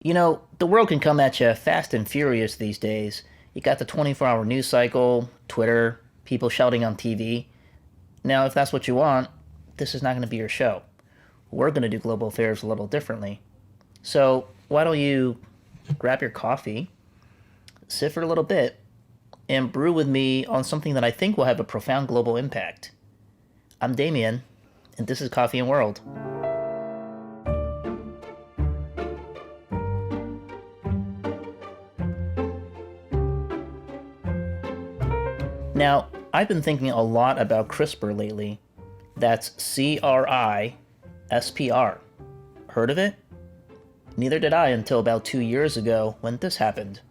You know, the world can come at you fast and furious these days. You got the 24-hour news cycle, Twitter, people shouting on TV. Now, if that's what you want, this is not going to be your show. We're going to do global affairs a little differently. So, why don't you grab your coffee, sit for a little bit, and brew with me on something that I think will have a profound global impact. I'm Damien, and this is Coffee and World. Now, I've been thinking a lot about CRISPR lately. That's CRISPR. Heard of it? Neither did I until about 2 years ago when this happened.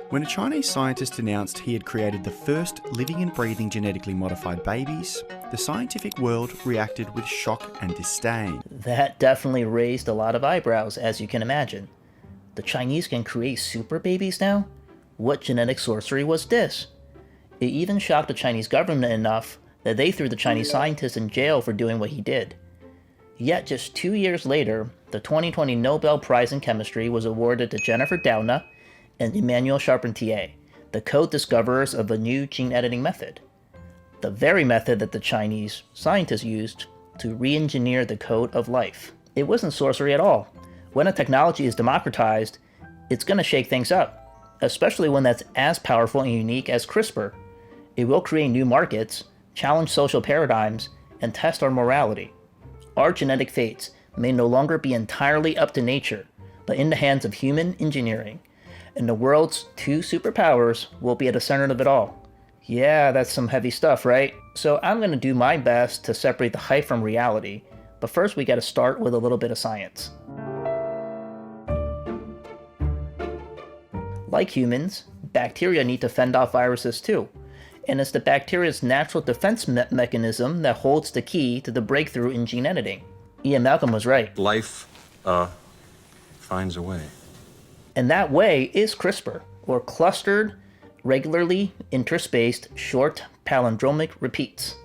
When a Chinese scientist announced he had created the first living and breathing genetically modified babies, the scientific world reacted with shock and disdain. That definitely raised a lot of eyebrows, as you can imagine. The Chinese can create super babies now? What genetic sorcery was this? It even shocked the Chinese government enough that they threw the Chinese scientist in jail for doing what he did. Yet just 2 years later, the 2020 Nobel Prize in Chemistry was awarded to Jennifer Doudna and Emmanuel Charpentier, the co-discoverers of a new gene editing method. The very method that the Chinese scientists used to re-engineer the code of life. It wasn't sorcery at all. When a technology is democratized, it's going to shake things up, especially one that's as powerful and unique as CRISPR. It will create new markets, challenge social paradigms, and test our morality. Our genetic fates may no longer be entirely up to nature, but in the hands of human engineering. And the world's two superpowers will be at the center of it all. Yeah, that's some heavy stuff, right? So I'm going to do my best to separate the hype from reality, but first we got to start with a little bit of science. Like humans, bacteria need to fend off viruses too. And it's the bacteria's natural defense mechanism that holds the key to the breakthrough in gene editing. Ian Malcolm was right. Life, finds a way. And that way is CRISPR, or clustered, regularly interspaced, short palindromic repeats.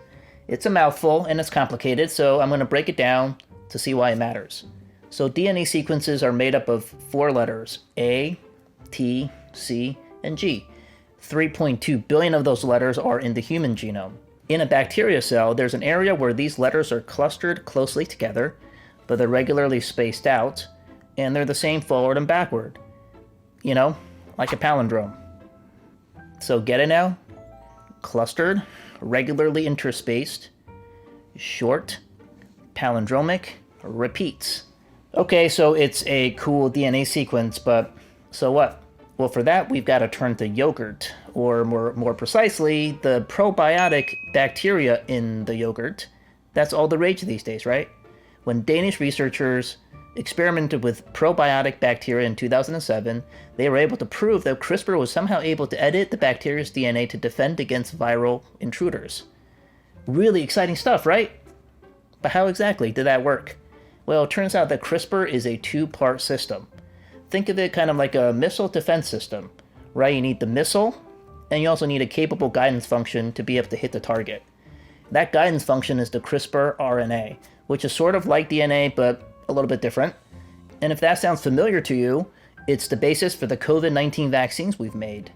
It's a mouthful and it's complicated, so I'm going to break it down to see why it matters. So DNA sequences are made up of 4 letters, A, T, C, and G. 3.2 billion of those letters are in the human genome. In a bacteria cell, there's an area where these letters are clustered closely together, but they're regularly spaced out, and they're the same forward and backward. You know, like a palindrome. So get it now? Clustered, regularly interspaced, short, palindromic, repeats. Okay, so it's a cool DNA sequence, but so what? Well, for that, we've got to turn to yogurt, or more precisely, the probiotic bacteria in the yogurt. That's all the rage these days, right? When Danish researchers experimented with probiotic bacteria in 2007, they were able to prove that CRISPR was somehow able to edit the bacteria's DNA to defend against viral intruders. Really exciting stuff, right? But how exactly did that work? Well, it turns out that CRISPR is a 2-part system. Think of it kind of like a missile defense system, right? You need the missile, and you also need a capable guidance function to be able to hit the target. That guidance function is the CRISPR RNA, which is sort of like DNA, but a little bit different. And if that sounds familiar to you, it's the basis for the COVID-19 vaccines we've made.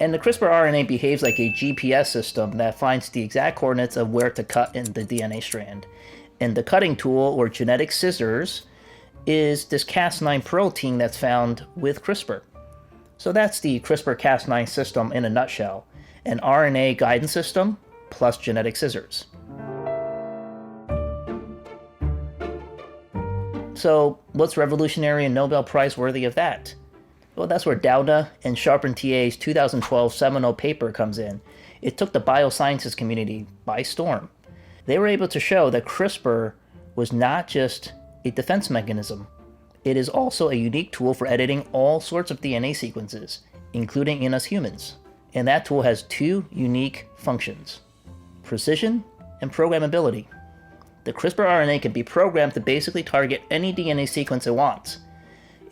And the CRISPR RNA behaves like a GPS system that finds the exact coordinates of where to cut in the DNA strand. And the cutting tool, or genetic scissors, is this Cas9 protein that's found with CRISPR. So that's the CRISPR-Cas9 system in a nutshell, an RNA guidance system plus genetic scissors. So what's revolutionary and Nobel Prize worthy of that? Well, that's where Doudna and Charpentier's 2012 seminal paper comes in. It took the biosciences community by storm. They were able to show that CRISPR was not just a defense mechanism. It is also a unique tool for editing all sorts of DNA sequences, including in us humans. And that tool has two unique functions: precision and programmability. The CRISPR RNA can be programmed to basically target any DNA sequence it wants.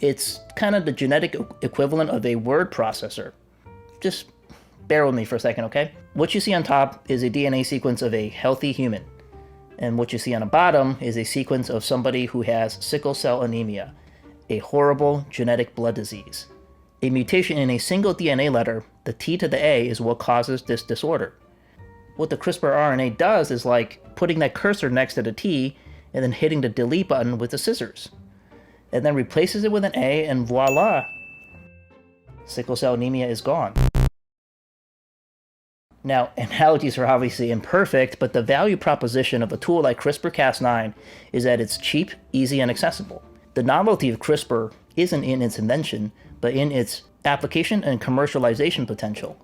It's kind of the genetic equivalent of a word processor. Just bear with me for a second, okay? What you see on top is a DNA sequence of a healthy human. And what you see on the bottom is a sequence of somebody who has sickle cell anemia, a horrible genetic blood disease. A mutation in a single DNA letter, the T to the A, is what causes this disorder. What the CRISPR RNA does is like putting that cursor next to the T and then hitting the delete button with the scissors. And then replaces it with an A, and voila! Sickle cell anemia is gone. Now, analogies are obviously imperfect, but the value proposition of a tool like CRISPR-Cas9 is that it's cheap, easy, and accessible. The novelty of CRISPR isn't in its invention, but in its application and commercialization potential.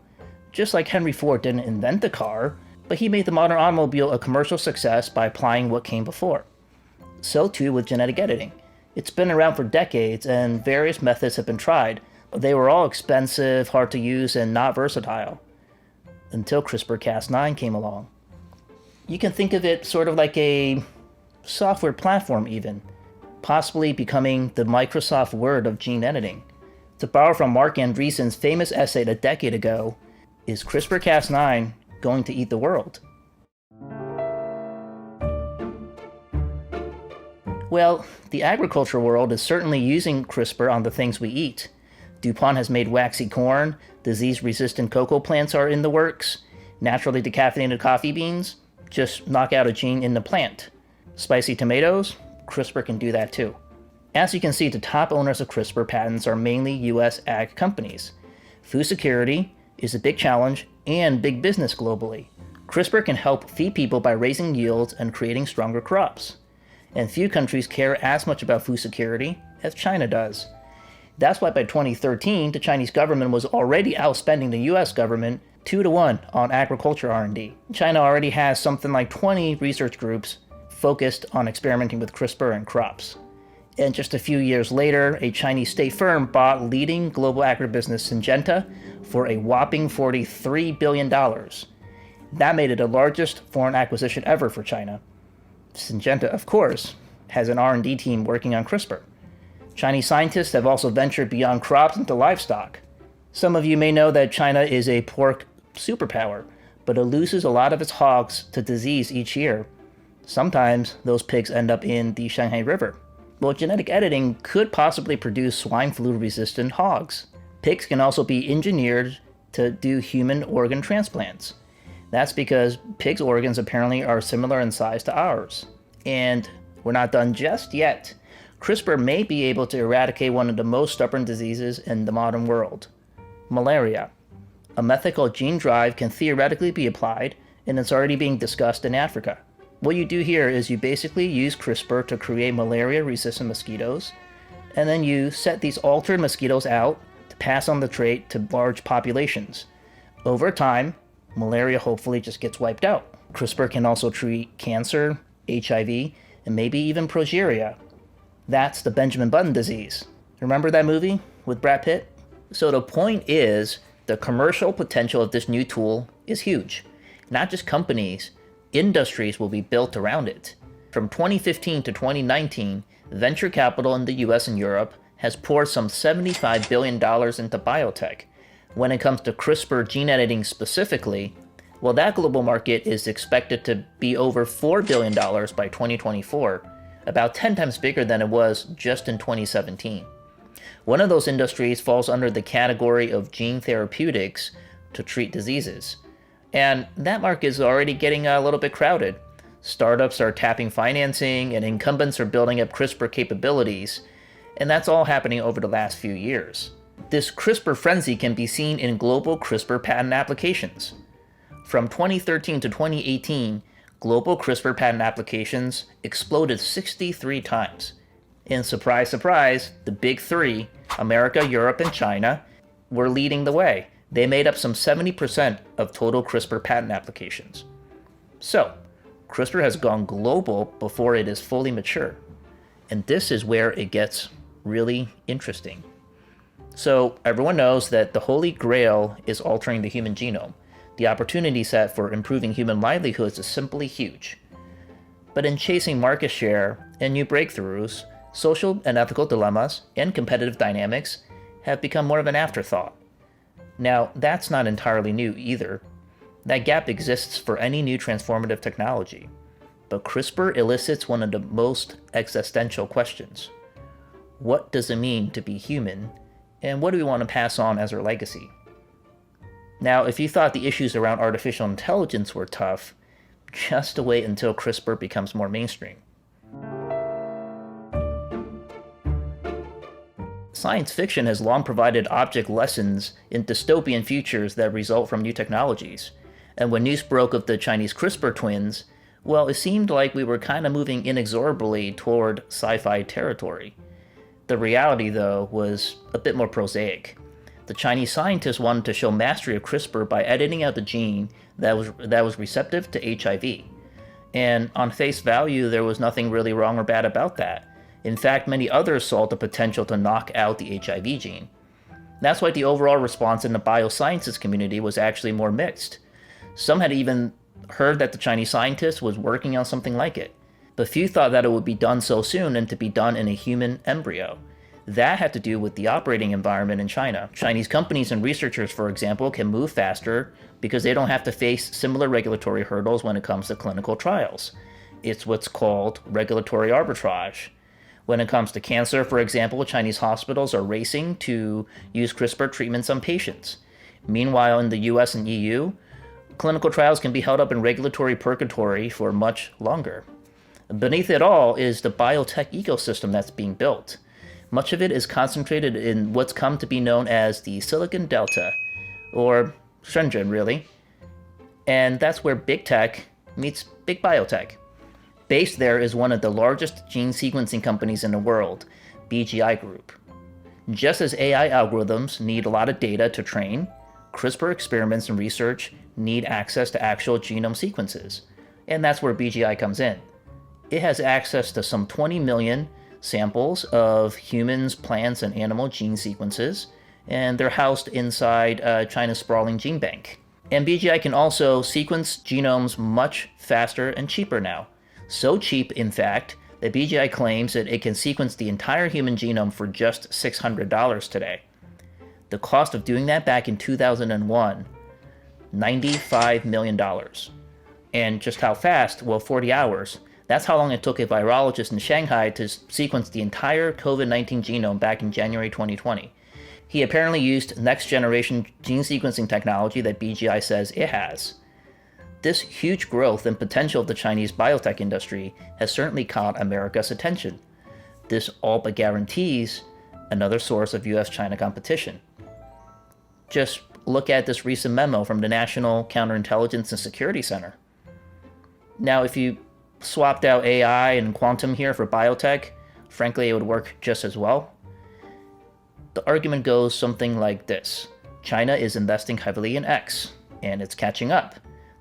Just like Henry Ford didn't invent the car, but he made the modern automobile a commercial success by applying what came before. So too with genetic editing. It's been around for decades, and various methods have been tried, but they were all expensive, hard to use, and not versatile. Until CRISPR-Cas9 came along. You can think of it sort of like a software platform even, possibly becoming the Microsoft Word of gene editing. To borrow from Mark Andreessen's famous essay a decade ago, is CRISPR-Cas9 going to eat the world? Well, the agriculture world is certainly using CRISPR on the things we eat. DuPont has made waxy corn, disease-resistant cocoa plants are in the works, naturally decaffeinated coffee beans, just knock out a gene in the plant. Spicy tomatoes, CRISPR can do that too. As you can see, the top owners of CRISPR patents are mainly US ag companies. Food security is a big challenge and big business globally. CRISPR can help feed people by raising yields and creating stronger crops. And few countries care as much about food security as China does. That's why by 2013, the Chinese government was already outspending the US government 2-to-1 on agriculture R&D. China already has something like 20 research groups focused on experimenting with CRISPR and crops. And just a few years later, a Chinese state firm bought leading global agribusiness Syngenta for a whopping $43 billion. That made it the largest foreign acquisition ever for China. Syngenta, of course, has an R&D team working on CRISPR. Chinese scientists have also ventured beyond crops into livestock. Some of you may know that China is a pork superpower, but it loses a lot of its hogs to disease each year. Sometimes those pigs end up in the Shanghai River. Well, genetic editing could possibly produce swine flu-resistant hogs. Pigs can also be engineered to do human organ transplants. That's because pigs' organs apparently are similar in size to ours. And we're not done just yet. CRISPR may be able to eradicate one of the most stubborn diseases in the modern world: malaria. A method called gene drive can theoretically be applied, and it's already being discussed in Africa. What you do here is you basically use CRISPR to create malaria-resistant mosquitoes, and then you set these altered mosquitoes out to pass on the trait to large populations. Over time, malaria hopefully just gets wiped out. CRISPR can also treat cancer, HIV, and maybe even progeria. That's the Benjamin Button disease. Remember that movie with Brad Pitt? So the point is, the commercial potential of this new tool is huge. Not just companies, industries will be built around it. From 2015 to 2019, venture capital in the US and Europe has poured some $75 billion into biotech. When it comes to CRISPR gene editing specifically, well, that global market is expected to be over $4 billion by 2024, about 10 times bigger than it was just in 2017. One of those industries falls under the category of gene therapeutics to treat diseases. And that market is already getting a little bit crowded. Startups are tapping financing, and incumbents are building up CRISPR capabilities, and that's all happening over the last few years. This CRISPR frenzy can be seen in global CRISPR patent applications. From 2013 to 2018, global CRISPR patent applications exploded 63 times. And surprise, surprise, the big three, America, Europe, and China, were leading the way. They made up some 70% of total CRISPR patent applications. So, CRISPR has gone global before it is fully mature. And this is where it gets really interesting. So everyone knows that the holy grail is altering the human genome. The opportunity set for improving human livelihoods is simply huge. But in chasing market share and new breakthroughs, social and ethical dilemmas and competitive dynamics have become more of an afterthought. Now, that's not entirely new either. That gap exists for any new transformative technology. But CRISPR elicits one of the most existential questions. What does it mean to be human, and what do we want to pass on as our legacy? Now, if you thought the issues around artificial intelligence were tough, just wait until CRISPR becomes more mainstream. Science fiction has long provided object lessons in dystopian futures that result from new technologies. And when news broke of the Chinese CRISPR twins, well, it seemed like we were kind of moving inexorably toward sci-fi territory. The reality, though, was a bit more prosaic. The Chinese scientists wanted to show mastery of CRISPR by editing out the gene that was receptive to HIV. And on face value, there was nothing really wrong or bad about that. In fact, many others saw the potential to knock out the HIV gene. That's why the overall response in the biosciences community was actually more mixed. Some had even heard that the Chinese scientist was working on something like it, but few thought that it would be done so soon and to be done in a human embryo. That had to do with the operating environment in China. Chinese companies and researchers, for example, can move faster because they don't have to face similar regulatory hurdles when it comes to clinical trials. It's what's called regulatory arbitrage. When it comes to cancer, for example, Chinese hospitals are racing to use CRISPR treatments on patients. Meanwhile, in the US and EU, clinical trials can be held up in regulatory purgatory for much longer. Beneath it all is the biotech ecosystem that's being built. Much of it is concentrated in what's come to be known as the Silicon Delta, or Shenzhen, really. And that's where big tech meets big biotech. Based there is one of the largest gene sequencing companies in the world, BGI Group. Just as AI algorithms need a lot of data to train, CRISPR experiments and research need access to actual genome sequences, and that's where BGI comes in. It has access to some 20 million samples of humans, plants, and animal gene sequences, and they're housed inside China's sprawling gene bank. And BGI can also sequence genomes much faster and cheaper now. So cheap, in fact, that BGI claims that it can sequence the entire human genome for just $600 today. The cost of doing that back in 2001, $95 million. And just how fast? Well, 40 hours. That's how long it took a virologist in Shanghai to sequence the entire COVID-19 genome back in January 2020. He apparently used next-generation gene sequencing technology that BGI says it has. This huge growth and potential of the Chinese biotech industry has certainly caught America's attention. This all but guarantees another source of US-China competition. Just look at this recent memo from the National Counterintelligence and Security Center. Now, if you swapped out AI and quantum here for biotech, frankly, it would work just as well. The argument goes something like this. China is investing heavily in X, and it's catching up.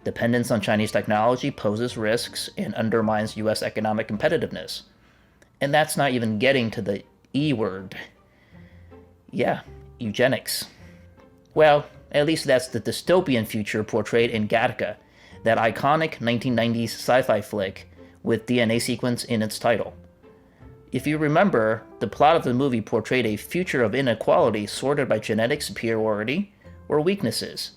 Dependence on Chinese technology poses risks and undermines US economic competitiveness. And that's not even getting to the E word. Yeah, eugenics. Well, at least that's the dystopian future portrayed in Gattaca, that iconic 1990s sci-fi flick with DNA sequence in its title. If you remember, the plot of the movie portrayed a future of inequality sorted by genetic superiority or weaknesses.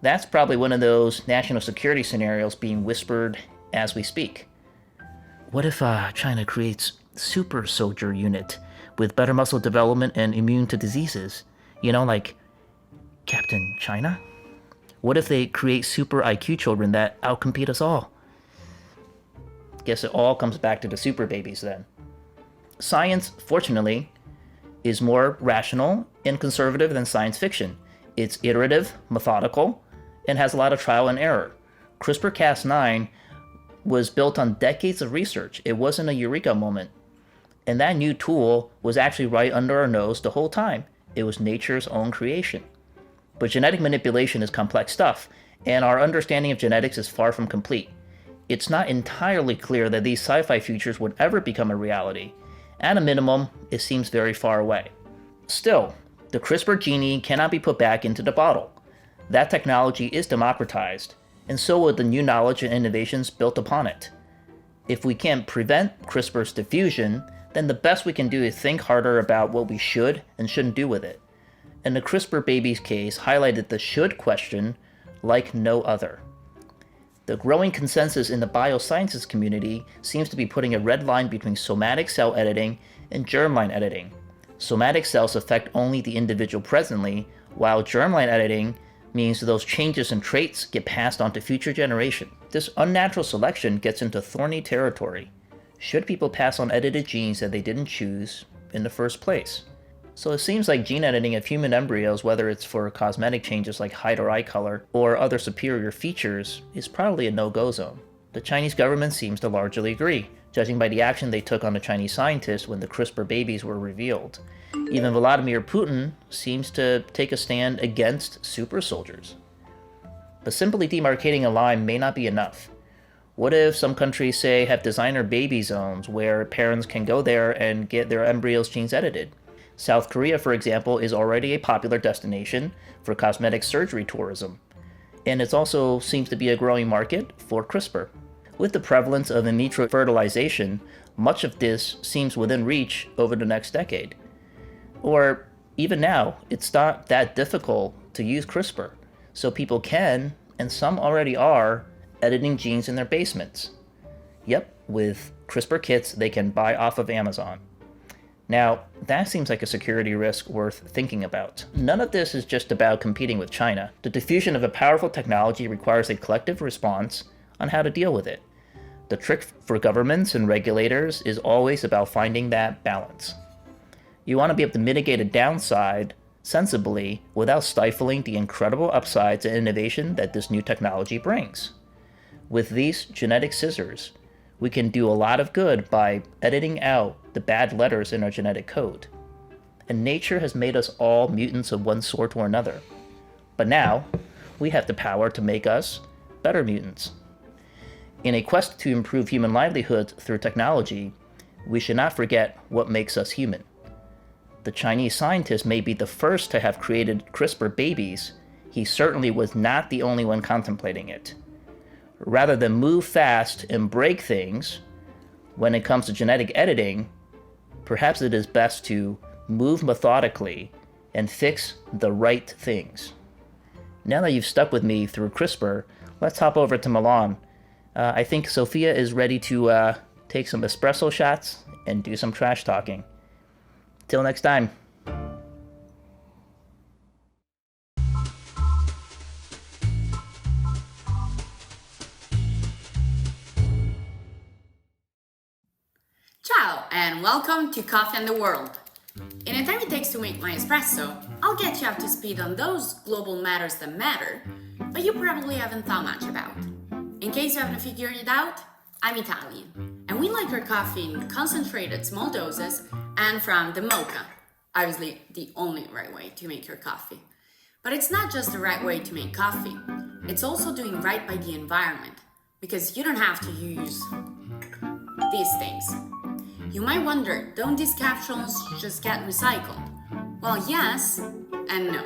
That's probably one of those national security scenarios being whispered as we speak. What if China creates super soldier unit with better muscle development and immune to diseases? You know, like Captain China? What if they create super IQ children that outcompete us all? Guess it all comes back to the super babies then. Science, fortunately, is more rational and conservative than science fiction. It's iterative, methodical, and has a lot of trial and error. CRISPR-Cas9 was built on decades of research. It wasn't a eureka moment. And that new tool was actually right under our nose the whole time. It was nature's own creation. But genetic manipulation is complex stuff, and our understanding of genetics is far from complete. It's not entirely clear that these sci-fi futures would ever become a reality. At a minimum, it seems very far away. Still, the CRISPR genie cannot be put back into the bottle. That technology is democratized, and so will the new knowledge and innovations built upon it. If we can't prevent CRISPR's diffusion, then the best we can do is think harder about what we should and shouldn't do with it. And the CRISPR babies case highlighted the should question like no other. The growing consensus in the biosciences community seems to be putting a red line between somatic cell editing and germline editing. Somatic cells affect only the individual presently, while germline editing means those changes and traits get passed on to future generations. This unnatural selection gets into thorny territory. Should people pass on edited genes that they didn't choose in the first place? So it seems like gene editing of human embryos, whether it's for cosmetic changes like height or eye color, or other superior features, is probably a no-go zone. The Chinese government seems to largely agree, judging by the action they took on the Chinese scientists when the CRISPR babies were revealed. Even Vladimir Putin seems to take a stand against super soldiers. But simply demarcating a line may not be enough. What if some countries, say, have designer baby zones where parents can go there and get their embryos' genes edited? South Korea, for example, is already a popular destination for cosmetic surgery tourism, and it also seems to be a growing market for CRISPR. With the prevalence of in vitro fertilization, much of this seems within reach over the next decade. Or even now, it's not that difficult to use CRISPR, so people can, and some already are, editing genes in their basements. Yep, with CRISPR kits they can buy off of Amazon. Now, that seems like a security risk worth thinking about. None of this is just about competing with China. The diffusion of a powerful technology requires a collective response on how to deal with it. The trick for governments and regulators is always about finding that balance. You want to be able to mitigate a downside sensibly without stifling the incredible upsides and innovation that this new technology brings. With these genetic scissors, we can do a lot of good by editing out the bad letters in our genetic code. And nature has made us all mutants of one sort or another. But now, we have the power to make us better mutants. In a quest to improve human livelihoods through technology, we should not forget what makes us human. The Chinese scientist may be the first to have created CRISPR babies. He certainly was not the only one contemplating it. Rather than move fast and break things, when it comes to genetic editing, perhaps it is best to move methodically and fix the right things. Now that you've stuck with me through CRISPR, let's hop over to Milan. I think Sofia is ready to take some espresso shots and do some trash talking. Till next time. Ciao, and welcome to Coffee and the World. In the time it takes to make my espresso, I'll get you up to speed on those global matters that matter, but you probably haven't thought much about. In case you haven't figured it out, I'm Italian, and we like our coffee in concentrated small doses and from the mocha. Obviously, the only right way to make your coffee. But it's not just the right way to make coffee, it's also doing right by the environment, because you don't have to use these things. You might wonder, don't these capsules just get recycled? Well, yes and no.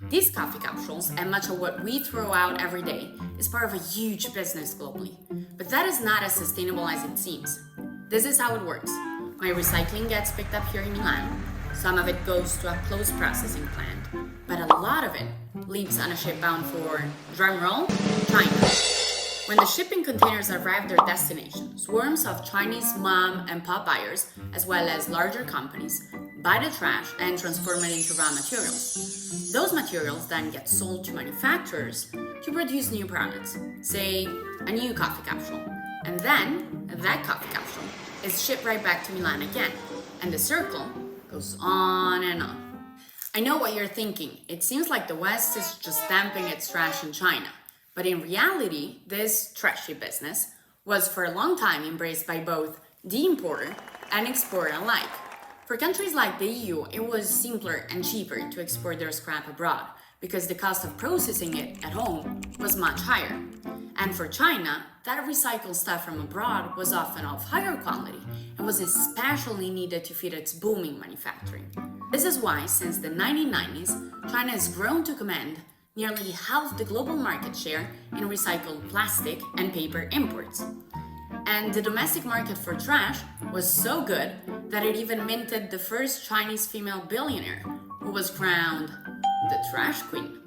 These coffee capsules, and much of what we throw out every day, is part of a huge business globally. But that is not as sustainable as it seems. This is how it works. My recycling gets picked up here in Milan. Some of it goes to a closed processing plant, but a lot of it leaves on a ship bound for, drumroll, China. When the shipping containers arrive their destination, swarms of Chinese mom and pop buyers, as well as larger companies, buy the trash and transform it into raw materials. Those materials then get sold to manufacturers to produce new products, say a new coffee capsule. And then that coffee capsule is shipped right back to Milan again, and the circle goes on and on. I know what you're thinking. It seems like the West is just dumping its trash in China. But in reality, this trashy business was for a long time embraced by both the importer and exporter alike. For countries like the EU, it was simpler and cheaper to export their scrap abroad because the cost of processing it at home was much higher. And for China, that recycled stuff from abroad was often of higher quality and was especially needed to feed its booming manufacturing. This is why, since the 1990s, China has grown to command nearly half the global market share in recycled plastic and paper imports. And the domestic market for trash was so good that it even minted the first Chinese female billionaire, who was crowned the Trash Queen.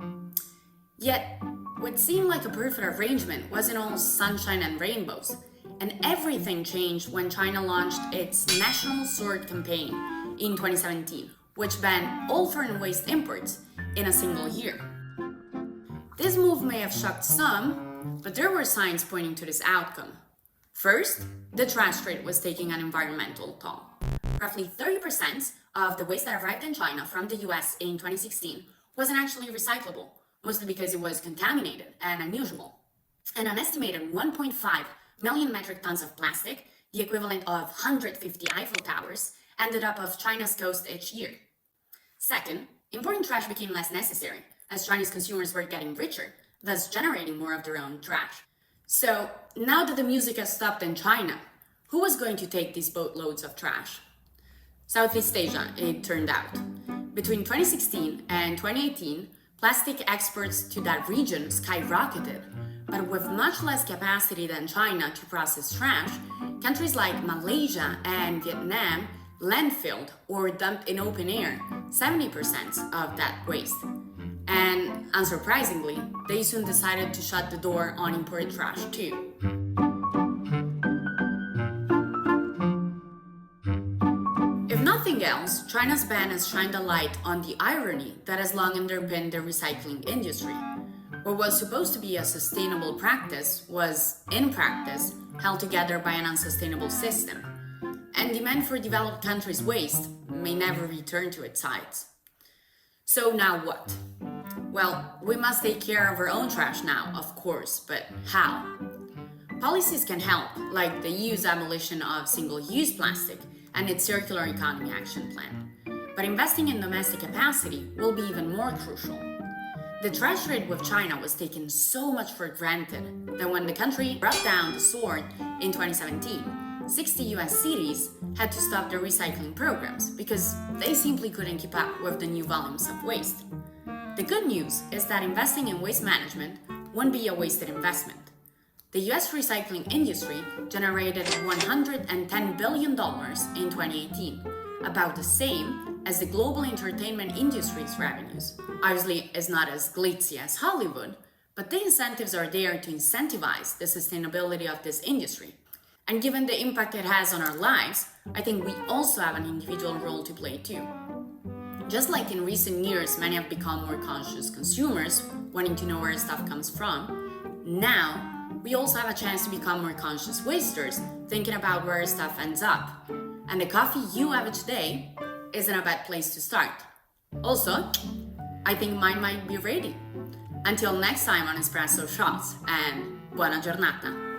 Yet, what seemed like a perfect arrangement wasn't all sunshine and rainbows, and everything changed when China launched its National Sword campaign in 2017, which banned all foreign waste imports in a single year. This move may have shocked some, but there were signs pointing to this outcome. First, the trash trade was taking an environmental toll. Roughly 30% of the waste that arrived in China from the US in 2016 wasn't actually recyclable, mostly because it was contaminated and unusable. And an estimated 1.5 million metric tons of plastic, the equivalent of 150 Eiffel Towers, ended up off China's coast each year. Second, importing trash became less necessary, as Chinese consumers were getting richer, thus generating more of their own trash. So, now that the music has stopped in China, who was going to take these boatloads of trash? Southeast Asia, it turned out. Between 2016 and 2018, plastic exports to that region skyrocketed, but with much less capacity than China to process trash, countries like Malaysia and Vietnam landfilled or dumped in open air 70% of that waste. And unsurprisingly, they soon decided to shut the door on imported trash too. If nothing else, China's ban has shined a light on the irony that has long underpinned the recycling industry. What was supposed to be a sustainable practice was, in practice, held together by an unsustainable system. And demand for developed countries' waste may never return to its heights. So now what? Well, we must take care of our own trash now, of course, but how? Policies can help, like the EU's abolition of single-use plastic and its circular economy action plan. But investing in domestic capacity will be even more crucial. The trash trade with China was taken so much for granted that when the country brought down the sword in 2017, 60 US cities had to stop their recycling programs because they simply couldn't keep up with the new volumes of waste. The good news is that investing in waste management won't be a wasted investment. The US recycling industry generated $110 billion in 2018, about the same as the global entertainment industry's revenues. Obviously, it's not as glitzy as Hollywood, but the incentives are there to incentivize the sustainability of this industry. And given the impact it has on our lives, I think we also have an individual role to play too. Just like in recent years, many have become more conscious consumers, wanting to know where stuff comes from, now we also have a chance to become more conscious wasters, thinking about where stuff ends up. And the coffee you have each day isn't a bad place to start. Also, I think mine might be ready. Until next time on Espresso Shots, and buona giornata!